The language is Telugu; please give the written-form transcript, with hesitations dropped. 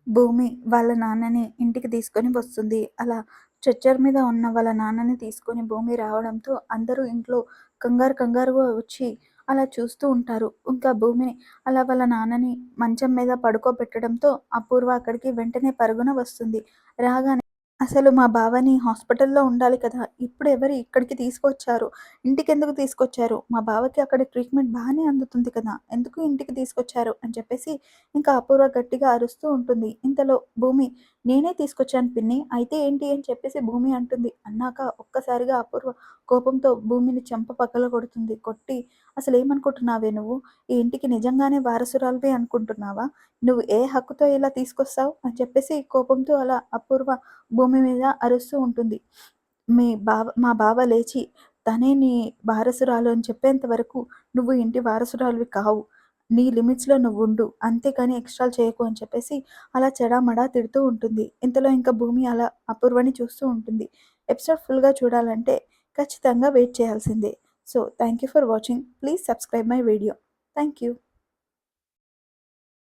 భూమి వాళ్ళ నాన్నని ఇంటికి తీసుకొని వస్తుంది. అలా స్ట్రెచ్చర్ మీద ఉన్న వాళ్ళ నాన్నని తీసుకొని భూమి రావడంతో అందరూ ఇంట్లో కంగారుగా వచ్చి అలా చూస్తూ ఉంటారు. ఇంకా భూమిని అలా వాళ్ళ నాన్నని మంచం మీద పడుకోబెట్టడంతో అపూర్వ అక్కడికి వెంటనే పరుగున వస్తుంది. రాగానే అసలు మా బావని హాస్పిటల్‌లో ఉండాలి కదా! ఇప్పుడు ఎవరు ఇక్కడికి తీసుకొచ్చారు? ఇంటికెందుకు తీసుకొచ్చారు? మా బావకి అక్కడ ట్రీట్మెంట్ బానే అందుతుంది కదా! ఎందుకు ఇంటికి తీసుకొచ్చారు? అని చెప్పేసి ఇంకా అపూర్వ గట్టిగా అరుస్తూ ఉంటుంది. ఇంతలో భూమి నేనే తీసుకొచ్చాను పిన్ని. అయితే ఏంటి అని చెప్పేసి భూమి అంటుంది. అన్నాక ఒక్కసారిగా అపూర్వ కోపంతో భూమిని చెంప పగలగొడుతుంది. కొట్టి అసలేమనుకుంటున్నావే నువ్వు? ఈ ఇంటికి నిజంగానే వారసురాలివే అనుకుంటున్నావా? నువ్వు ఏ హక్కుతో ఇలా తీసుకొస్తావు? అని చెప్పేసి కోపంతో అలా అపూర్వ భూమి మీద అరుస్తూ ఉంటుంది. మా బావ లేచి తనే నీ వారసురాలు అని చెప్పేంత వరకు నువ్వు ఇంటి వారసురాలివి కావు. నీ లిమిట్స్‌లో నువ్వుండు. అంతేగాని ఎక్స్ట్రాలు చేయకు అని చెప్పేసి అలా చెడామడా తిడుతూ ఉంటుంది. ఇంతలో ఇంకా భూమి అలా అపూర్వని చూస్తూ ఉంటుంది. ఎపిసోడ్ ఫుల్‌గా చూడాలంటే ఖచ్చితంగా వెయిట్ చేయాల్సిందే. So, thank you for watching. Please subscribe my video. Thank you.